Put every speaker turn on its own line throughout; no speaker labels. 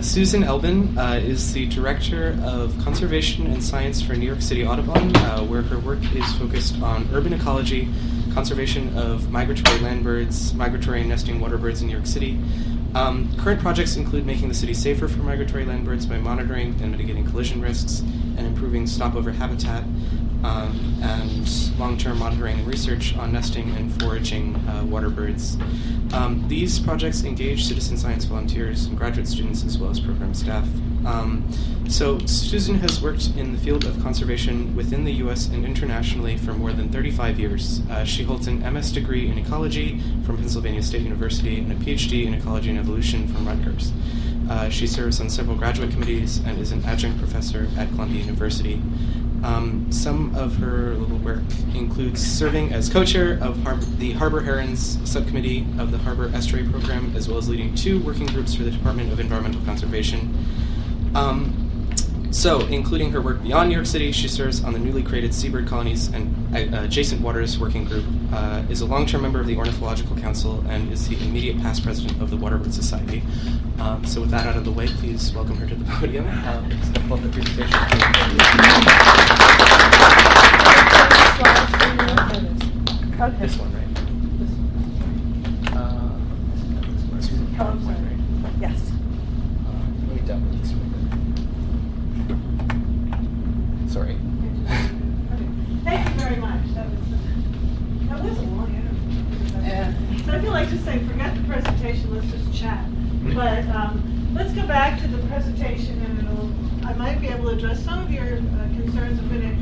Susan Elbin is the Director of Conservation and Science for New York City Audubon, where her work is focused on urban ecology, conservation of migratory land birds, migratory and nesting water birds in New York City. Current projects include making the city safer for migratory land birds by monitoring and mitigating collision risks and improving stopover habitat, and long-term monitoring and research on nesting and foraging water birds. These projects engage citizen science volunteers and graduate students as well as program staff. So Susan has worked in the field of conservation within the U.S. and internationally for more than 35 years. She holds an MS degree in ecology from Pennsylvania State University and a PhD in ecology and evolution from Rutgers. She serves on several graduate committees and is an adjunct professor at Columbia University. Some of her little work includes serving as co-chair of the Harbor Herons subcommittee of the Harbor Estuary Program, as well as leading 2 working groups for the Department of Environmental Conservation. Including her work beyond New York City, she serves on the newly created Seabird Colonies and Adjacent Waters Working Group, is a long-term member of the Ornithological Council, and is the immediate past president of the Waterbird Society. So with that out of the way, please welcome her to the podium. Step up the presentation.
Okay.
This one, right? This one.
Oh, I'm sorry. Yes.
Let me download this one. Sorry.
Thank you very much. That was a long interview.
Yeah.
So I feel like just saying, forget the presentation, let's just chat. But let's go back to the presentation, and I might be able to address some of your concerns. I'm going to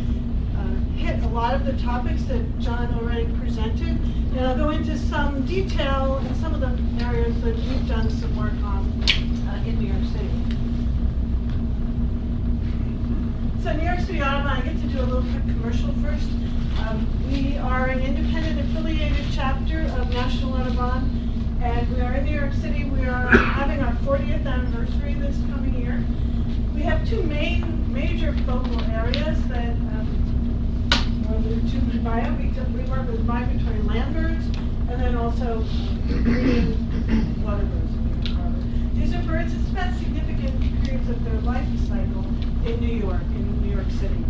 hit a lot of the topics that John already presented, and I'll go into some detail in some of the areas that we've done some work on in New York City. So New York City Audubon, I get to do a little quick commercial first. We are an independent affiliated chapter of National Audubon, and we are in New York City. We are having our 40th anniversary this coming year. We have 2 major focal areas that we work with migratory land birds, and then also breeding water birds. These are birds that spend significant periods of their life cycle in New York City.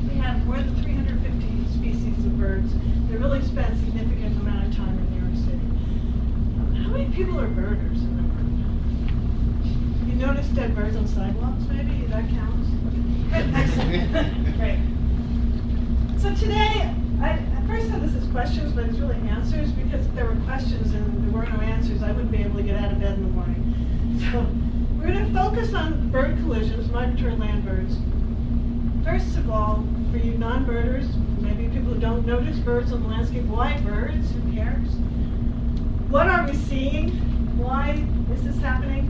We have more than 350 species of birds that really spend a significant amount of time in New York City. How many people are birders in the room? You notice dead birds on sidewalks, maybe? That counts? Good, excellent. Great. So today, I first said this as questions, but it's really answers, because if there were questions and there were no answers, I wouldn't be able to get out of bed in the morning. So we're going to focus on bird collisions, migratory land birds. First of all, for you non-birders, maybe people who don't notice birds on the landscape, why birds? Who cares? What are we seeing? Why is this happening?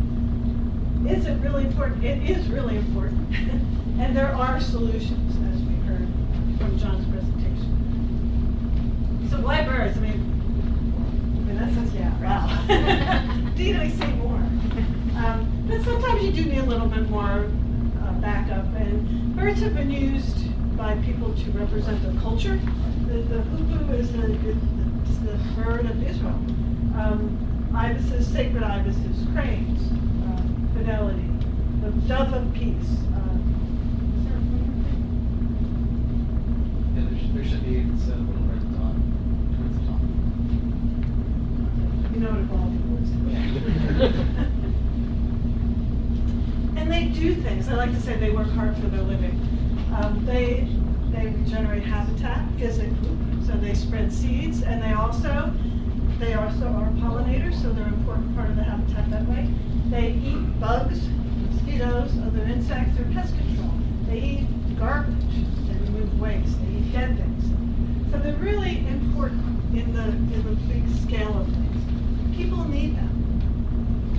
Is it really important? It is really important. And there are solutions, as we heard from John's presentation. So why birds? I mean that says, yeah, wow. Did I say more? But sometimes you do need a little bit more backup. And birds have been used by people to represent their culture. The hoopoo is the bird of Israel. Ibises, sacred ibises, cranes, fidelity, the dove of peace.
There should be a little red dot towards the top.
You know what a bald is. And they do things. I like to say they work hard for their living. They regenerate habitat because they poop, so they spread seeds, and they also are pollinators, so they're an important part of the habitat that way. They eat bugs, mosquitoes, other insects, or pest control. They eat garbage. They remove waste. They eat dead things. So they're really important in the big scale of things. People need them.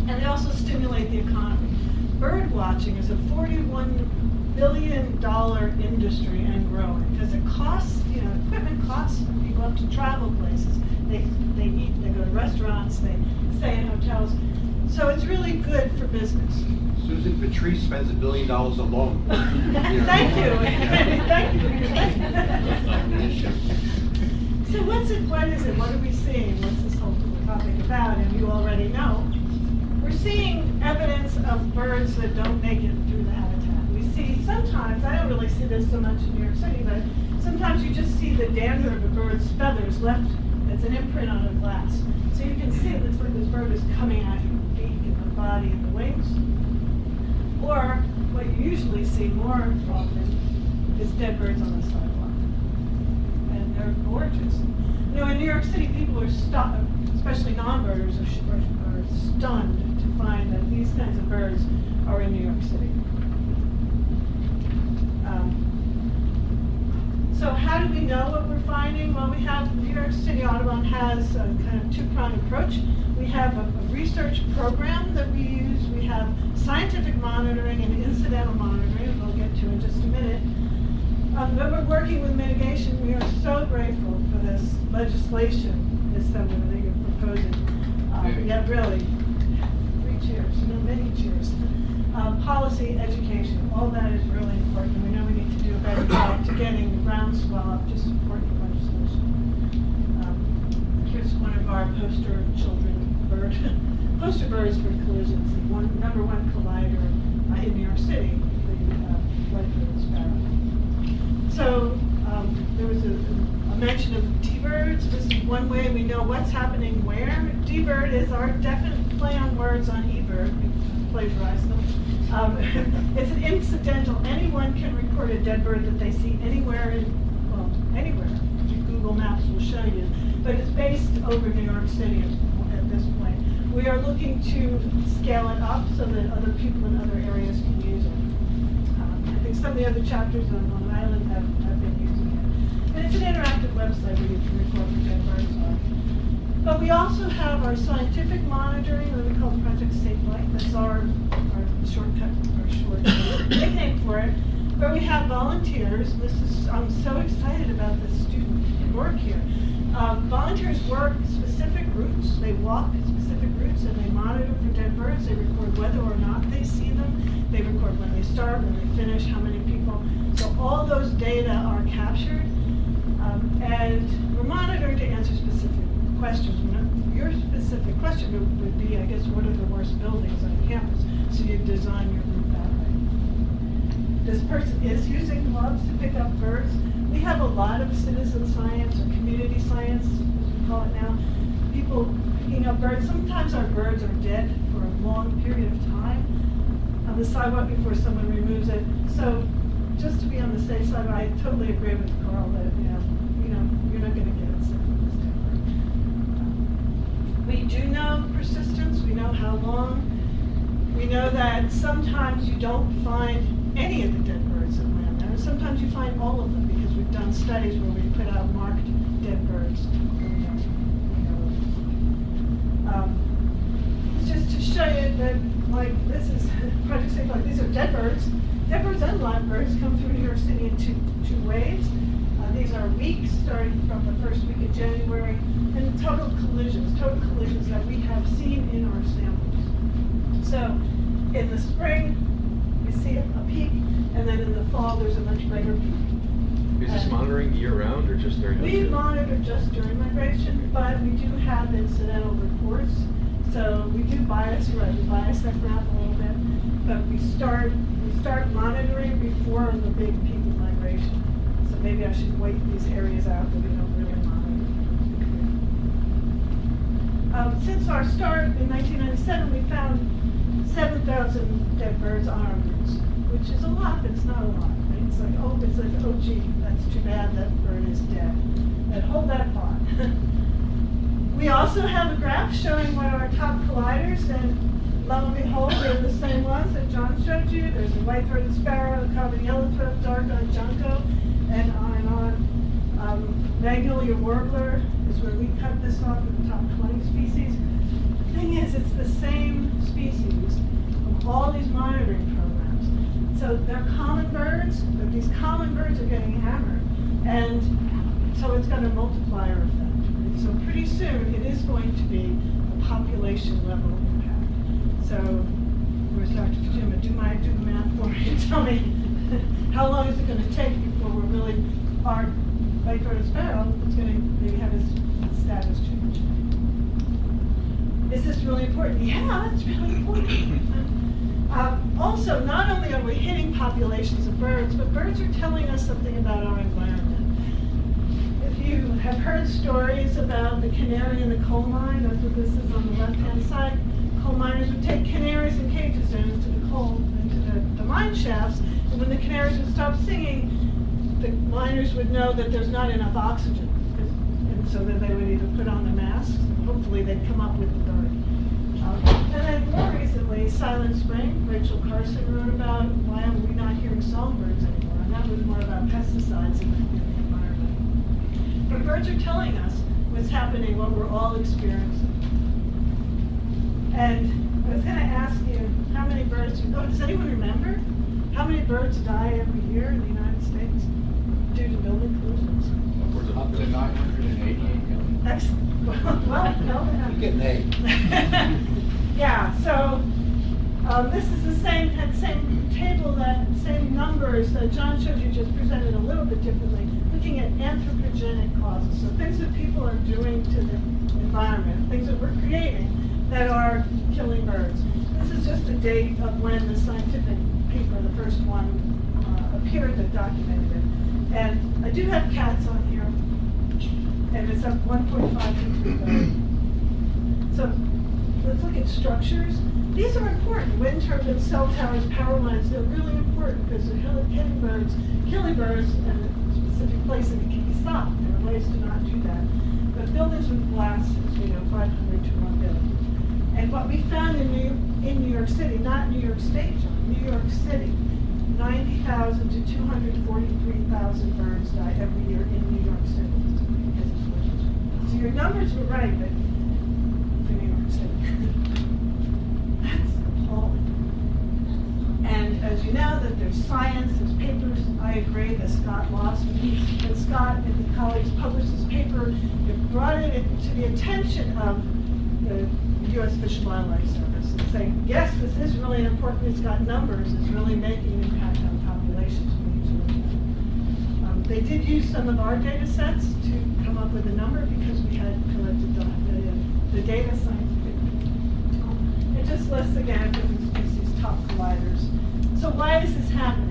And they also stimulate the economy. Bird watching is a $41 billion industry and growing, because it costs, equipment costs for people up to travel places. They eat, they go to restaurants, they stay in hotels. So it's really good for business.
Susan Patrice spends $1 billion alone.
Thank you. Thank you. So what is it? What are we seeing? What's this whole topic about? And you already know. We're seeing evidence evidence of birds that don't make it through the habitat. We see sometimes, I don't really see this so much in New York City, but sometimes you just see the dander of a bird's feathers left, it's an imprint on a glass. So you can see it looks like this bird is coming at you, the beak and the body and the wings. Or what you usually see more often is dead birds on the sidewalk. And they're gorgeous. You know, in New York City, people are stunned, especially non-birders are stunned to find that these kinds of birds are in New York City. So how do we know what we're finding? Well, we have, New York City Audubon has a kind of two-pronged approach. We have a research program that we use. We have scientific monitoring and incidental monitoring, we'll get to in just a minute. But we're working with mitigation. We are so grateful for this legislation, this that you're proposing. Yeah, really, 3 cheers, many cheers. Policy, education, all that is really important. We know we need to do a better job to getting the groundswell up to support the legislation. Here's one of our poster birds for collisions. The number one collider in New York City, the white-throated sparrow. So there was a mention of D-birds. This is one way we know what's happening where. D-bird is our definite play on words on E-bird. We plagiarize them. It's an incidental. Anyone can record a dead bird that they see anywhere anywhere. Google Maps will show you. But it's based over New York City at this point. We are looking to scale it up so that other people in other areas can use it. I think some of the other chapters on Long Island have been using it. And it's an interactive website where you can record where dead birds are. But we also have our scientific monitoring that we call Project Safe Light. That's our shortcut, our short nickname for it. Where we have volunteers. I'm so excited about this student work here. Volunteers work specific routes. They walk specific routes and they monitor for dead birds. They record whether or not they see them. They record when they start, when they finish, how many people. So all those data are captured. And we're monitoring to answer specific questions. Your specific question would be, I guess, what are the worst buildings on campus? So you design your route that way. This person is using gloves to pick up birds. We have a lot of citizen science or community science, as we call it now. People picking up birds. Sometimes our birds are dead for a long period of time on the sidewalk before someone removes it. So just to be on the safe side, I totally agree with Carl that you're not going to get it sick from this dead bird. We do know persistence. We know how long. We know that sometimes you don't find any of the dead birds that land there. Sometimes you find all of them because we've done studies where we put out marked dead birds. It's just to show you that, like, this is Project Safe Light. These are dead birds. Dead birds and live birds come through New York City in two waves. These are weeks starting from the first week of January, and total collisions that we have seen in our samples. So in the spring, we see a peak, and then in the fall, there's a much greater peak.
Is this monitoring year-round or just during?
We monitor just during migration, but we do have incidental reports. So we do bias, you're right, we bias that graph a little bit, but we start monitoring before the big peak of migration. So maybe I should wait these areas out that we don't really monitor. Since our start in 1997, we found 7,000 dead birds on our routes, which is a lot, but it's not a lot. Right? It's like, oh gee, that's too bad, that bird is dead. But hold that thought. We also have a graph showing what are our top colliders, and lo and behold, they're the same ones that John showed you. There's the white-throated sparrow, the common yellow-throat, dark-eyed junco, and on and on. Magnolia warbler is where we cut this off in the top 20 species. The thing is, it's the same species of all these monitoring programs. So they're common birds, but these common birds are getting hammered. And so it's got a multiplier effect. So pretty soon, it is going to be a population level impact. So where's Dr. Fujima? Do the math for me and tell me how long is it going to take before we're really, our white-throated sparrow is going to maybe have its status change. Is this really important? Yeah, it's really important. Also, not only are we hitting populations of birds, but birds are telling us something about our environment. If you have heard stories about the canary in the coal mine, that's what this is on the left-hand side. Coal miners would take canaries in cages down into the coal, into the mine shafts, and when the canaries would stop singing, the miners would know that there's not enough oxygen, and so then they would either put on the masks, and hopefully they'd come up with the bird. And then more recently, Silent Spring, Rachel Carson wrote about why are we not hearing songbirds anymore, and that was more about pesticides in the environment. But birds are telling us what's happening, what we're all experiencing. And I was going to ask you how many birds, does anyone remember how many birds die every year in the United States due to building pollutions?
Up to 988 million.
Excellent. Well,
You get an A.
yeah, so this is the same table, that same numbers that John showed you, just presented a little bit differently, looking at anthropogenic causes, so things that people are doing to the environment, things that we're creating that are killing birds. This is just the date of when the scientific paper, the first one, appeared that documented it. And I do have cats on here, and it's up 1.5 to 3. So let's look at structures. These are important. Wind turbines, cell towers, power lines, they're really important because they're killing birds, in a specific place, and it can be stopped. There are ways to not do that. But buildings with glass, as we know, 500 to 1 billion. And what we found in New York City, not New York State, John, New York City, 90,000 to 243,000 birds die every year in New York City. So your numbers were right, but for New York City. That's appalling. And as you know, that there's science, there's papers. I agree that Scott lost. When Scott and his colleagues published this paper, it brought it to the attention of the U.S. Fish and Wildlife Service and saying, yes, this is really important. It's got numbers. It's really making an impact on populations. We need to look at it. They did use some of our data sets to come up with a number because we had collected the data scientifically. It just lists again different species, top colliders. So why is this happening?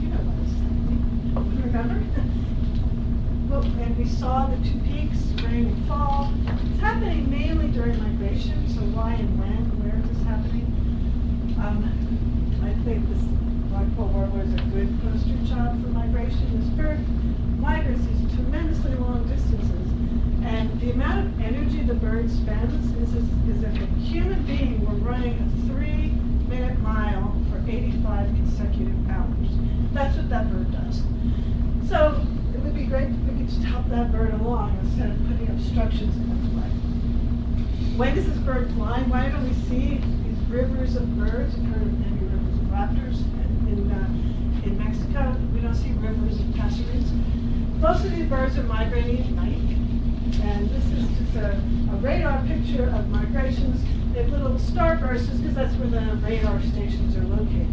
You know why this is happening. Remember? Well, and we saw the two peaks, spring and fall. It's happening mainly during migration. So why and when? Where is this happening? I think this Blackpool War was a good poster child for migration. This bird migrates these tremendously long distances, and the amount of energy the bird spends is if a human being were running a 3-minute mile for 85 consecutive hours. That's what that bird does. So it would be great if we could just help that bird along instead of putting obstructions in its way. When does this bird fly? Why don't we see these rivers of birds? You've heard of many rivers of raptors in Mexico. We don't see rivers of passerines. Most of these birds are migrating at night. And this is just a radar picture of migrations. They have little starbursts because that's where the radar stations are located.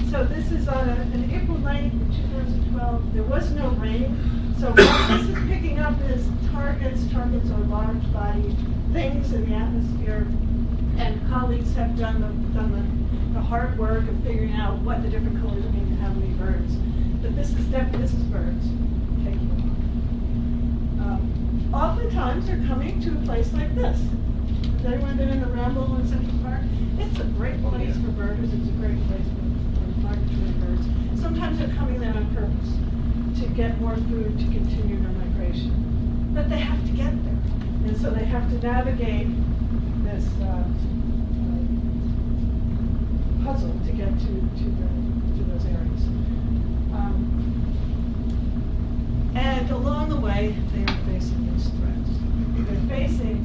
So this is on an April night in 2012. There was no rain. So what this is picking up is targets. Targets are large body things in the atmosphere. And colleagues have done the hard work of figuring out what the different colors mean and how many birds. But this is birds taking off. Oftentimes they're coming to a place like this. Has anyone been in the Ramble in Central Park? It's a great place for birders. It's a great place for migratory birds. Sometimes they're coming there on purpose to get more food to continue their migration. But they have to get there. And so they have to navigate this puzzle to get to those areas. And along the way, they are facing these threats. They're facing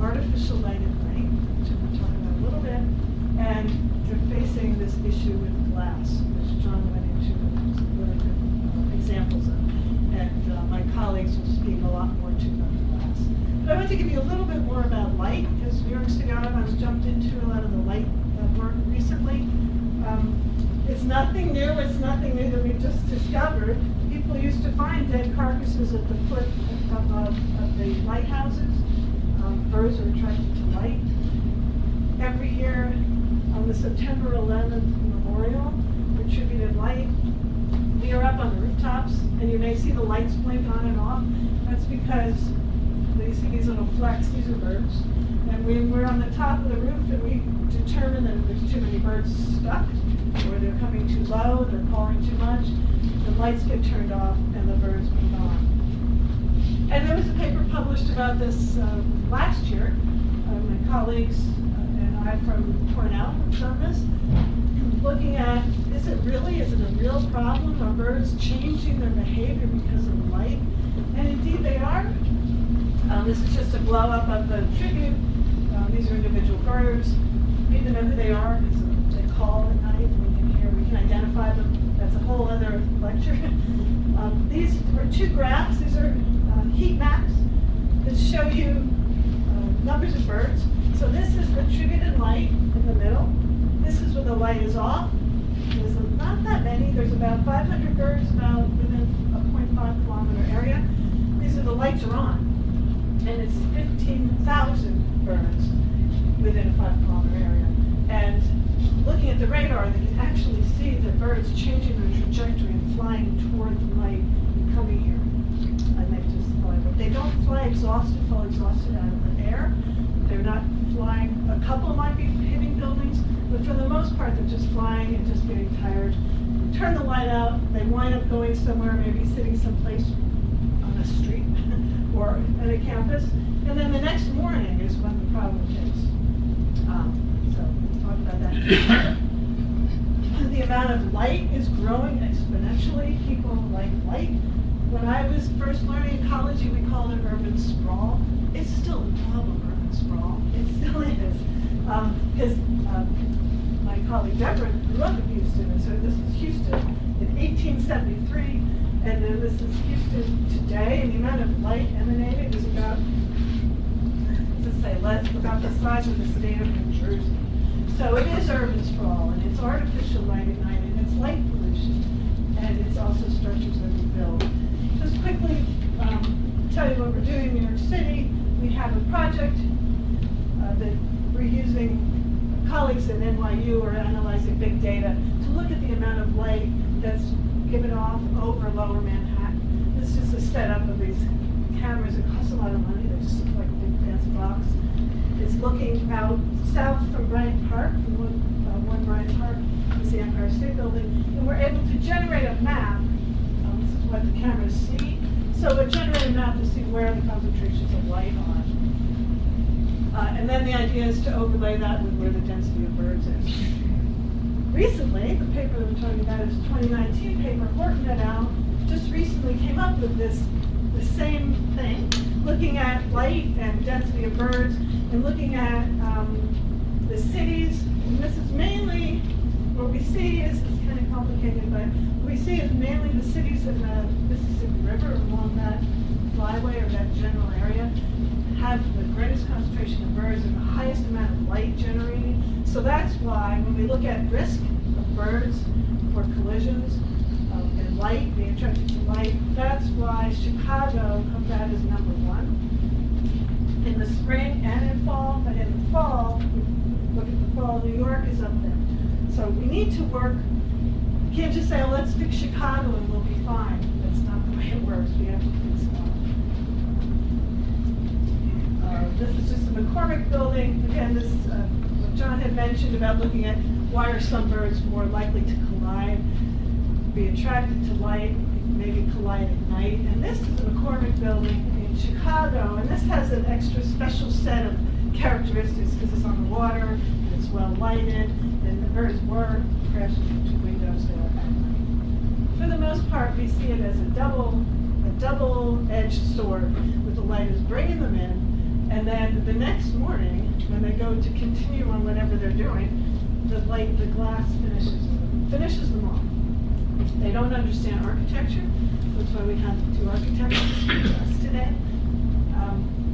artificial light at night, which I'm going to talk about a little bit, and they're facing this issue with glass, which John went into really good examples of. And my colleagues will speak a lot more to about glass. But I want to give you a little bit more about light, because New York City Audubon has jumped into a lot of the light work recently. It's nothing new. It's nothing new that we just discovered. People used to find dead carcasses at the foot of the lighthouses. birds are attracted to light. Every year on the September 11th memorial for attributed light, we are up on the rooftops, and you may see the lights blink on and off. That's because you see these little flecks, these are birds. And when we're on the top of the roof and we determine that there's too many birds stuck, or they're coming too low, they're calling too much, the lights get turned off and the birds move on. And there was a paper published about this last year. My colleagues and I from Cornell, from SoMAS, looking at, is it a real problem? Are birds changing their behavior because of the light? And indeed they are. This is just a blow up of the tribute. These are individual birds. We need to know who they are because they call at night. We can identify them. That's a whole other lecture. These are two graphs. These are heat maps that show you numbers of birds. So this is the attributed light in the middle. This is when the light is off. There's not that many. There's about 500 birds about within a 0.5 kilometer area. These are the lights are on. And it's 15,000 birds within a 5-kilometer area. And looking at the radar, they can actually see the birds changing their trajectory and flying toward the light and coming here. And they just fly. But they don't fall exhausted out of the air. They're not flying. A couple might be hitting buildings, but for the most part, they're just flying and just getting tired. You turn the light out, they wind up going somewhere, maybe sitting someplace on a street or at a campus. And then the next morning is when the problem hits. So we'll talk about that. The amount of light is growing exponentially. People like light. When I was first learning ecology, we called it urban sprawl. It's still a problem, urban sprawl. It still is. Because my colleague Deborah grew up in Houston, and so this is Houston in 1873, and then this is Houston today, and the amount of light emanated is about, about the size of the state of New Jersey. So it is urban sprawl, and it's artificial light at night, and it's light pollution, and it's also structures that we build. Just quickly tell you what we're doing in New York City. We have a project that we're using. Colleagues at NYU are analyzing big data to look at the amount of light that's given off over Lower Manhattan. This is just a setup of these cameras. It costs a lot of money. They just look like a big fancy box. It's looking out south from Bryant Park, from one Bryant Park, is the Empire State Building, and we're able to generate a map. This is what the cameras see. So we're generating a map to see where the concentrations of light are. And then the idea is to overlay that with where the density of birds is. Recently, the paper that we're talking about is a 2019 paper. Horton et al. Just recently came up with the same thing, looking at light and density of birds, and looking at the cities. And this is mainly, what we see is, it's kind of complicated, but what we see is mainly the cities in the Mississippi River along that flyway or that general area have the greatest concentration of birds and the highest amount of light generating. So that's why when we look at risk of birds for collisions and light, being attracted to light, that's why Chicago comes out as number 1 in the spring and in fall. But in the fall, look at the fall, New York is up there. So we need to work. You can't just say, oh, let's fix Chicago and we'll be fine. That's not the way it works. We have to fix it all. This is just the McCormick building. Again, this what John had mentioned about looking at why are some birds more likely to collide, be attracted to light, maybe collide at night. And this is the McCormick building in Chicago, and this has an extra special set of characteristics because it's on the water and it's well lighted, and the birds were crashing into windows there at night. For the most part, we see it as a double-edged sword, with the light is bringing them in. And then the next morning, when they go to continue on whatever they're doing, the glass finishes them off. They don't understand architecture. That's why we have 2 architects today.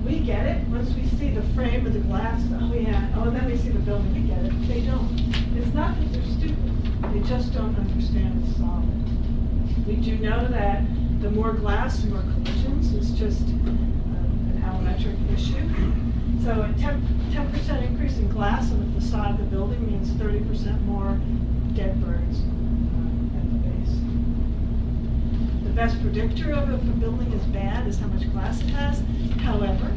We get it. Once we see the frame of the glass, and then we see the building, we get it. They don't. It's not that they're stupid. They just don't understand the solid. We do know that the more glass, the more collisions. It's just allometric issue. So a 10% increase in glass on the facade of the building means 30% more dead birds at the base. The best predictor of if a building is bad is how much glass it has. However,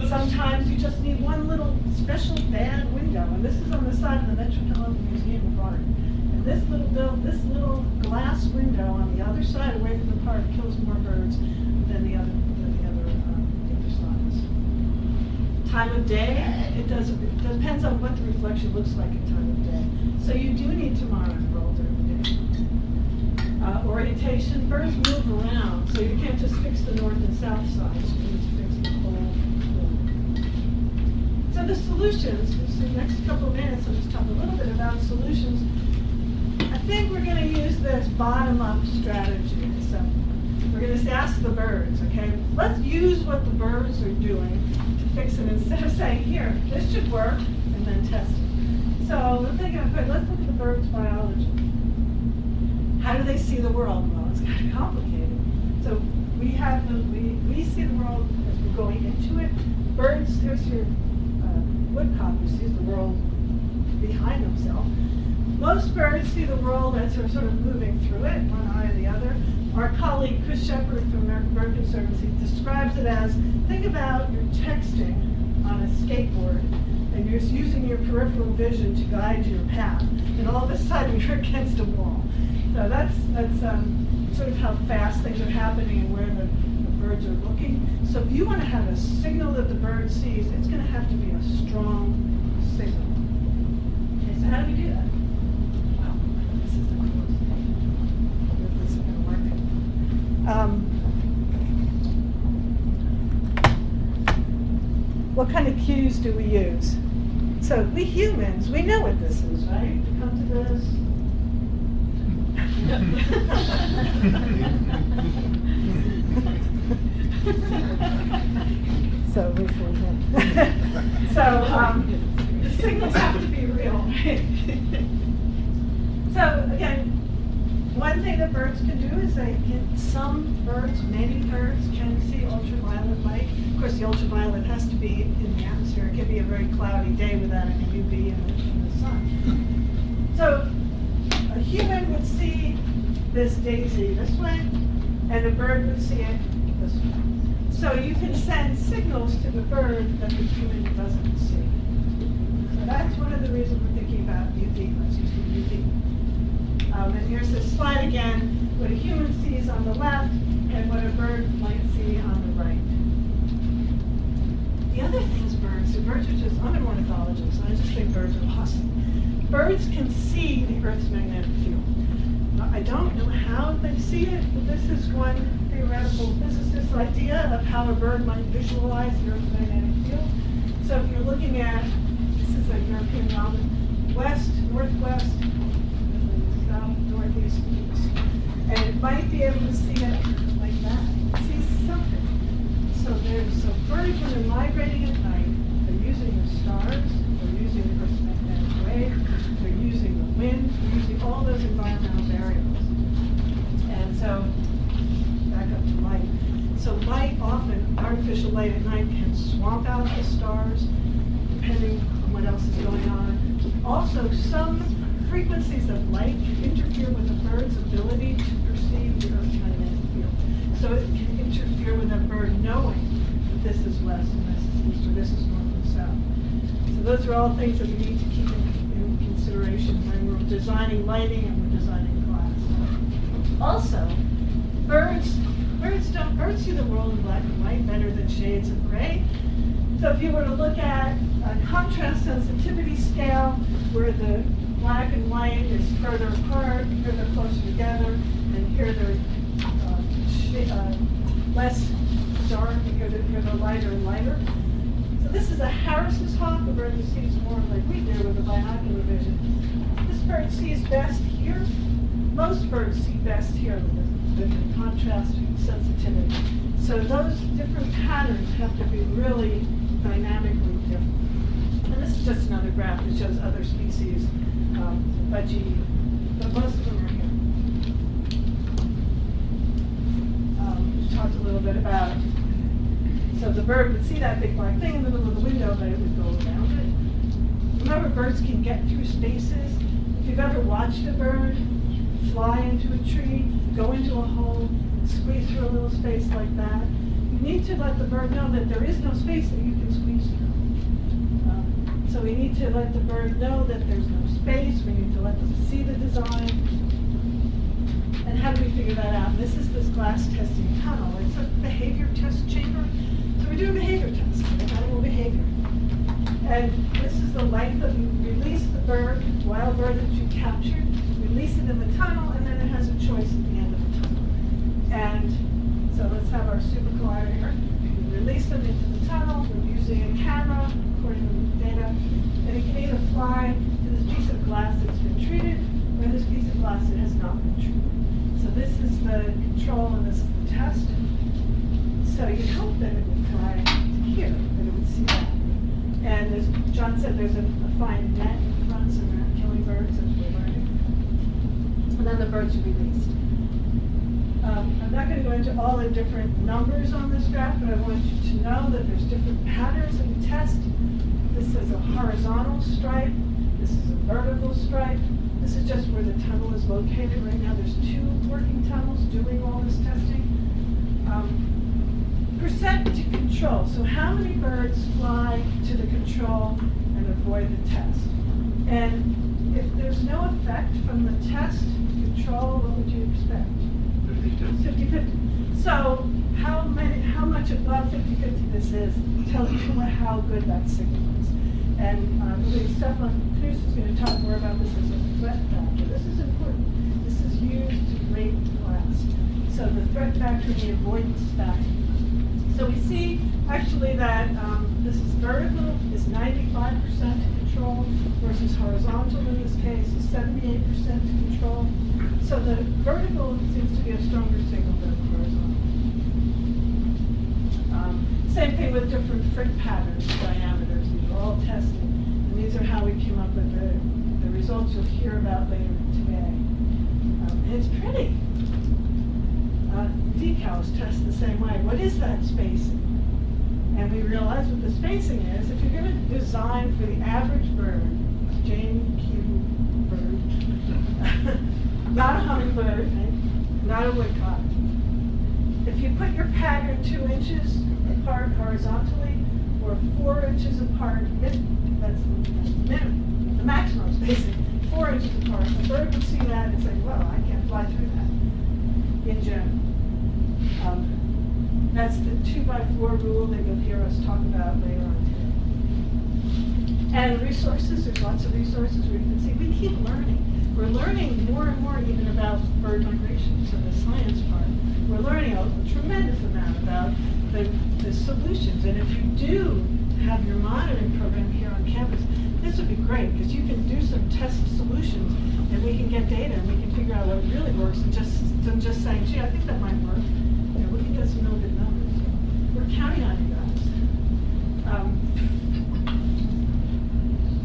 sometimes you just need one little special bad window, and this is on the side of the Metropolitan Museum of Art. And this little glass window on the other side, away from the park, kills more birds than the other sides. Time of day, it depends on what the reflection looks like at time of day. So you do need to monitor roll during the day. Orientation, birds move around, so you can't just fix the north and south sides. You need to fix the whole building. So the solutions, the next couple of minutes, I'll just talk a little bit about solutions. I think we're going to use this bottom-up strategy. So we're going to ask the birds, okay? Let's use what the birds are doing to fix it instead of saying, here, this should work, and then test it. So we're thinking, okay, let's look at the birds' biology. How do they see the world? Well, it's kind of complicated. So we see the world as we're going into it. Birds, here's your woodcock who sees the world behind himself. Most birds see the world as they're sort of moving through it, one eye or the other. Our colleague Chris Shepard from American Bird Conservancy describes it as, think about you're texting on a skateboard and you're using your peripheral vision to guide your path, and all of a sudden you're against a wall. So that's sort of how fast things are happening and where the birds are looking. So if you want to have a signal that the bird sees, it's going to have to be a strong signal. Okay, so how do we do that? Wow, this is the coolest thing. This is going to work. What kind of cues do we use? So we humans, we know what this is, right? We come to this. So the signals have to be real, right? So again, one thing that birds can do is some birds, many birds, can see ultraviolet light. Of course, the ultraviolet has to be in the atmosphere. It can be a very cloudy day without any UV in the sun. So a human would see this daisy this way, and a bird would see it this way. So you can send signals to the bird that the human doesn't see. So that's one of the reasons we're thinking about UV. Let's use the UV. And here's this slide again, what a human sees on the left and what a bird might see on the right. The other thing is birds are just, I'm an ornithologist, and I just think birds are awesome. Birds can see the Earth's magnetic field. Now, I don't know how they see it, but this is one theoretical physicist's idea of how a bird might visualize the Earth's magnetic field. So if you're looking at, this is a European mountain, west, northwest, south, northeast, east. And it might be able to see it like that. It sees something. So birds, when they're migrating at night, they're using the stars, they're using the Earth's magnetic wave, they're using the wind, they're using all those environmental variables. And so, back up to light. So light, often, artificial light at night can swamp out the stars, depending on what else is going on. Also, some frequencies of light can interfere with a bird's ability to perceive the Earth's magnetic field. So it can interfere with a bird knowing that this is west and this is east or this is north and south. So those are all things that we need to keep in consideration when we're designing lighting and we're designing glass. Also, birds see the world in black and white better than shades of gray. So if you were to look at a contrast sensitivity scale where the black and white is further apart, here they're closer together, and here they're less dark, and here they're lighter and lighter. So this is a Harris's hawk, a bird that sees more like we do with a binocular vision. This bird sees best here. Most birds see best here with the contrast sensitivity. So those different patterns have to be really dynamically different. And this is just another graph that shows other species, budgie, but most of them are here. We talked a little bit about So the bird would see that big black thing in the middle of the window, but it would go around it. Remember, birds can get through spaces. If you've ever watched a bird fly into a tree, go into a hole, squeeze through a little space like that, you need to let the bird know that there is no space that you can squeeze through. So we need to let the bird know that there's no space. We need to let them see the design. And how do we figure that out? This is this glass testing tunnel. It's a behavior test chamber. So we're doing behavior tests, animal behavior. And this is the length that you release the bird, wild bird that you captured, release it in the tunnel, and then it has a choice at the end of the tunnel. And so let's have our super collider here. We release them into the tunnel. We're using a camera, according to the data. And it can either fly to this piece of glass that's been treated, or this piece of glass that has not been treated. So this is the control and this is the test. So you'd hope that it would fly to here, that it would see that. And as John said, there's a fine net in front, so we're not killing birds as we're learning. And then the birds are released. I'm not going to go into all the different numbers on this graph, but I want you to know that there's different patterns in the test. This is a horizontal stripe. This is a vertical stripe. This is just where the tunnel is located. Right now there's 2 working tunnels doing all this testing. Percent to control. So how many birds fly to the control and avoid the test? And if there's no effect from the test to control, what would you expect? 50-50. So how much above 50-50 this is tells you how good that signal is. And I believe Stefan Knus is going to talk more about this as a threat factor. This is important. This is used to rate class. So the threat factor and the avoidance factor. So we see actually that this is vertical is 95% to control versus horizontal in this case is 78% to control. So the vertical seems to be a stronger signal than the horizontal. Same thing with different frick patterns, diameters. These are all tested. And these are how we came up with the results you'll hear about later today. And it's pretty. Decals test the same way. What is that spacing? And we realize what the spacing is. If you're going to design for the average bird, Jane Q bird, not a hummingbird, not a woodcock. If you put your pattern 2 inches apart horizontally or 4 inches apart, that's the minimum, the maximum spacing, 4 inches apart, the bird would see that and say, well, I can't fly through that in general. That's the 2x4 rule that you'll hear us talk about later on today. And resources, there's lots of resources where you can see we keep learning. We're learning more and more even about bird migration, so the science part. We're learning a tremendous amount about the solutions. And if you do have your monitoring program here on campus, this would be great because you can do some test solutions and we can get data and we can figure out what really works and just saying, gee, I think that might work. You know, we can get some really good numbers. So we're counting on you guys.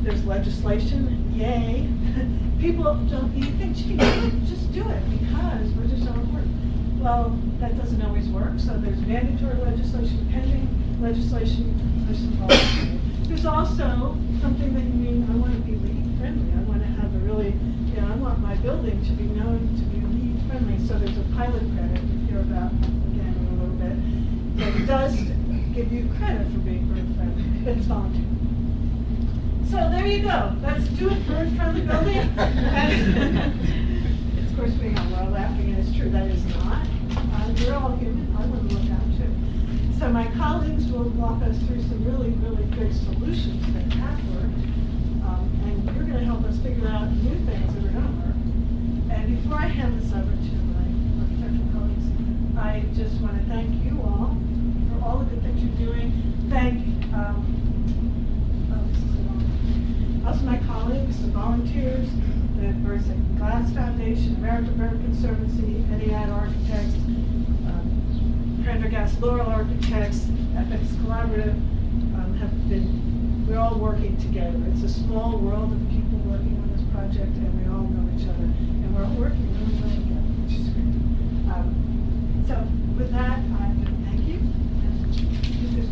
There's legislation, yay. People don't, you think, gee, just do it because we're just don't work. Well, that doesn't always work. So there's mandatory legislation, pending legislation, there's some voluntary. There's also something that you mean, I want to be lead friendly. I want to have a really, you know, I want my building to be known to be lead friendly. So there's a pilot credit you'll hear about again in a little bit. That does give you credit for being bird friendly. It's voluntary. So there you go. Let's do it, bird friendly building. And of course, we know we're all laughing, and it's true that is not. We're all human. I want to look out too. So my colleagues will walk us through some really, really good solutions that have worked. And you're going to help us figure out new things that are going to work. And before I hand this over to my architectural colleagues, I just want to thank you all for all the good things you're doing. Thank also my colleagues, the volunteers, the Birds and Glass Foundation, American Bird Conservancy, Etihad Architects, Prendergast Laurel Architects, FX Collaborative, we're all working together. It's a small world of people working on this project, and we all know each other, and we're all working really well together, which is great. So with that, I'm going to thank you. And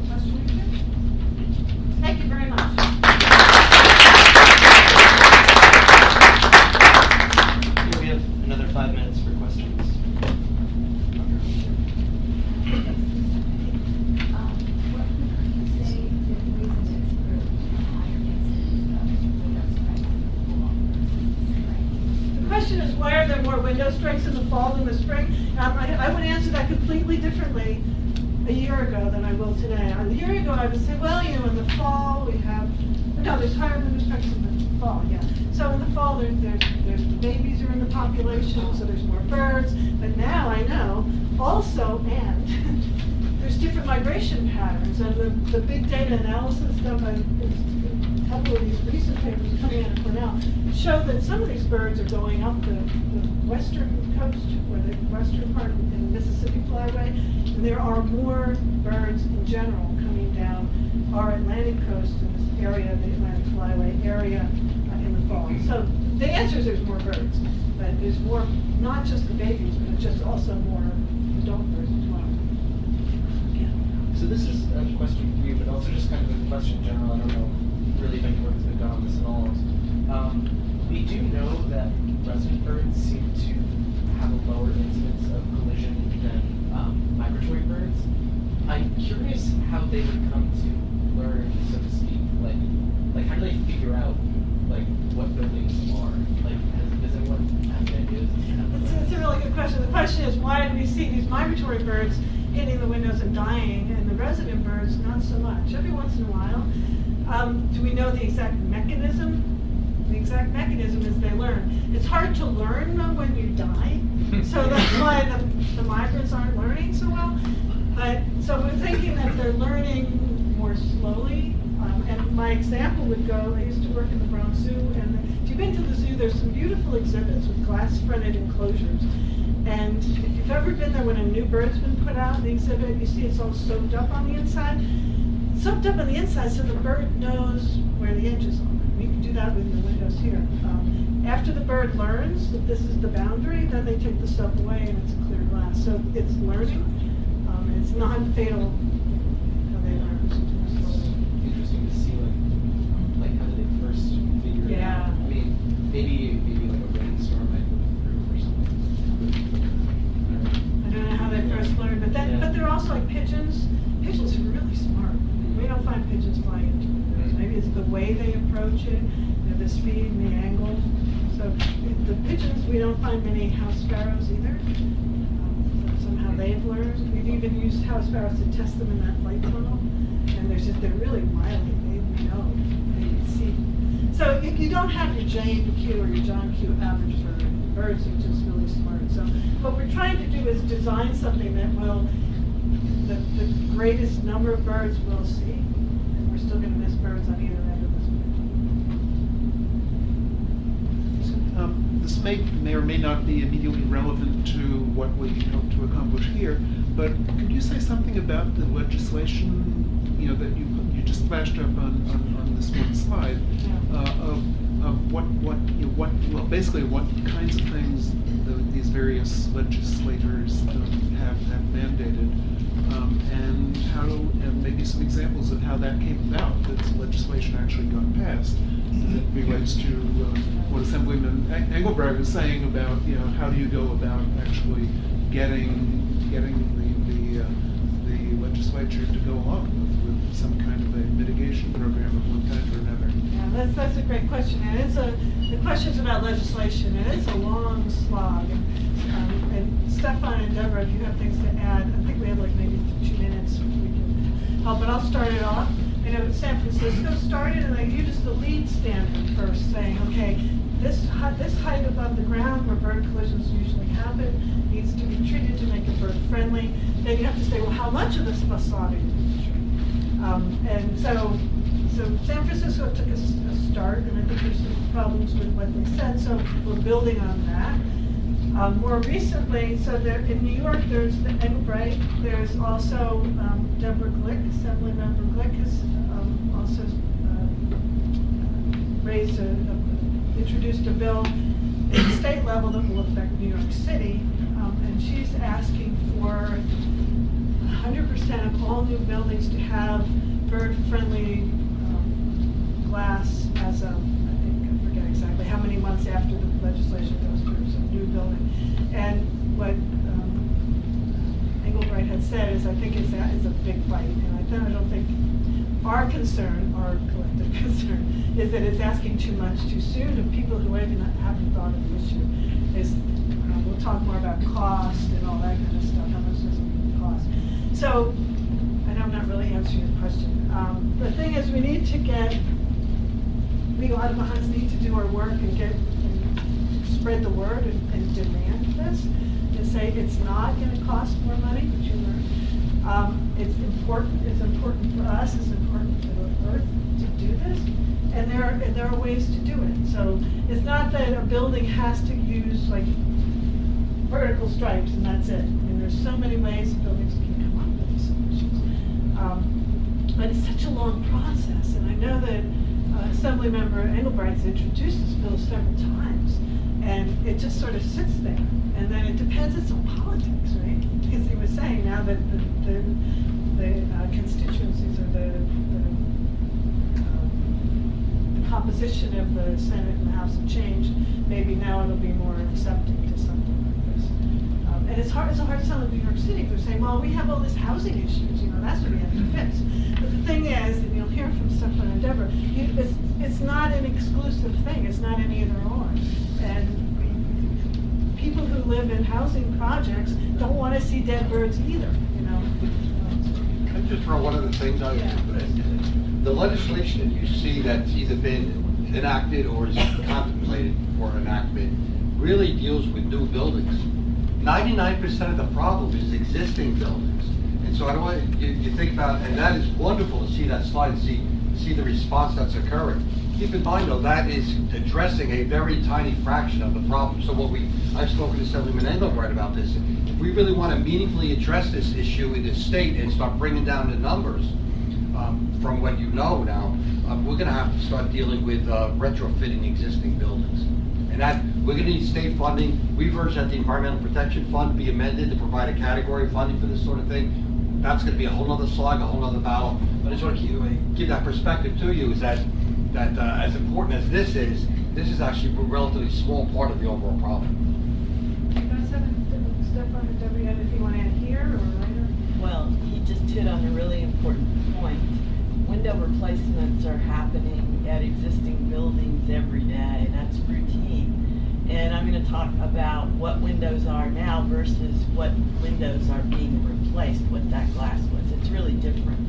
there more window strikes in the fall than the spring? I would answer that completely differently a year ago than I will today. A year ago, I would say, well, you know, in the fall we have, no, there's higher window strikes in the fall, yeah. So in the fall, there's the babies are in the population, so there's more birds. But now I know also, and there's different migration patterns, and the big data analysis done by a couple of these recent papers coming out of Cornell show that some of these birds are going up the western coast, or the western part in the Mississippi Flyway, and there are more birds in general coming down our Atlantic coast in this area, the Atlantic Flyway area, in the fall. So the answer is there's more birds, but there's more, not just the babies, but it's just also more adult birds as well. Yeah.
So this is a question for you, but also just kind of a question in general. I don't know really if any work has been done on this at all. We do know that resident birds seem to have a lower incidence of collision than migratory birds. I'm curious how they would come to learn, so to speak. Like how do they figure out like what buildings are? Like, does anyone have any ideas?
It's a really good question. The question is, why do we see these migratory birds hitting the windows and dying, and the resident birds not so much? Every once in a while. Do we know the exact mechanism? The exact mechanism is they learn. It's hard to learn when you die, so that's why the migrants aren't learning so well. But so we're thinking that they're learning more slowly. And my example would go, I used to work in the Bronx Zoo, and if you've been to the zoo, there's some beautiful exhibits with glass-fronted enclosures. And if you've ever been there when a new bird's been put out in the exhibit, you see it's all soaked up on the inside. Soaked up on the inside so the bird knows where the edges are. You can do that with the windows here. After the bird learns that this is the boundary, then they take the soap away and it's a clear glass. So it's learning. It's non-fatal how they learn.
Interesting to see like how did they first figure it out? I mean, maybe like a rainstorm might go through or something.
I don't know how they first learned, but they're also like pigeons. Pigeons are really smart. We don't find pigeons flying into windows. Maybe it's the way they approach it, the speed and the angle. So the pigeons, we don't find many house sparrows either. Somehow they've learned. We've even used house sparrows to test them in that flight tunnel. And they're really wily. They know. They can see. So you don't have your Jane Q or your John Q average for birds. Are just really smart. So what we're trying to do is design something that will the greatest number of birds we'll see, and we're still going to miss birds on either end of this.
This may or may not be immediately relevant to what we hope to accomplish here, but could you say something about the legislation, you know, that you just flashed up on this one slide, of well, basically what kinds of things these various legislators have mandated. And how, and maybe some examples of how that came about, that legislation actually got passed. And it relates to what Assemblyman Engelbrecht was saying about, you know, how do you go about actually getting the legislature to go along with some kind of a mitigation program of one kind or another.
Yeah, that's a great question, and the questions about legislation, and it's a long slog. And Stefan and Deborah, if you have things to add, I think we have like maybe 2 minutes we can help, but I'll start it off. You know, San Francisco started, and they used the lead standard first, saying, okay, this height above the ground where bird collisions usually happen needs to be treated to make it bird friendly. Then you have to say, well, how much of this facade are you going to treat? And so San Francisco took a start, and I think there's some problems with what they said, so we're building on that. More recently, so there in New York, there's the Engelbrecht. There's also Deborah Glick, Assemblymember Glick, has also introduced a bill at the state level that will affect New York City, and she's asking for 100% of all new buildings to have bird-friendly glass as of, I forget exactly how many months after the legislation goes through, some new building. And what Engelbrecht had said is, I think is a big fight, and I don't think our concern, our collective concern, is that it's asking too much too soon of people who even haven't thought of the issue. We'll talk more about cost and all that kind of stuff, how much does it cost. So, I know I'm not really answering your question. The thing is, we need to get, we Audubons need to do our work and spread the word and demand this, and say it's not going to cost more money, but you learn. It's important for us, it's important for the Earth to do this, and there are ways to do it. So it's not that a building has to use like vertical stripes and that's it. I mean, there's so many ways buildings can come up with these solutions. But it's such a long process, and I know that Assemblymember Engelbright's introduced this bill several times, and it just sort of sits there. And then it depends, it's on politics, right? Because he was saying now that the constituencies or the composition of the Senate and the House have changed, maybe now it'll be more accepting to something like this. And it's hard to sell in New York City. They're saying, well, we have all these housing issues, that's what we have to fix. But the thing is, and you'll hear from stuff on Endeavor, it's not an exclusive thing. It's not an either or. And people who live in housing projects don't want to see dead birds either,
Can I just throw one of the things out?
Yeah.
The legislation that you see that's either been enacted or is contemplated for enactment really deals with new buildings. 99% of the problem is existing buildings. And so I don't want you think about, and that is wonderful to see that slide and see the response that's occurring. Keep in mind though, that is addressing a very tiny fraction of the problem. So I've spoken to Assemblyman Engelbrecht about this. If we really want to meaningfully address this issue in the state and start bringing down the numbers from what you know now, we're going to have to start dealing with retrofitting existing buildings. And that we're going to need state funding. We've urged that the Environmental Protection Fund be amended to provide a category of funding for this sort of thing. That's going to be a whole other slog, a whole other battle. But I just want to give that perspective to you, is that as important as this is actually a relatively small part of the overall problem.
You guys have stuff on it, Debbie, anything you want to add here or later?
Well, he just hit on a really important point. Window replacements are happening at existing buildings every day. That's routine. And I'm going to talk about what windows are now versus what windows are being replaced, what that glass was. It's really different.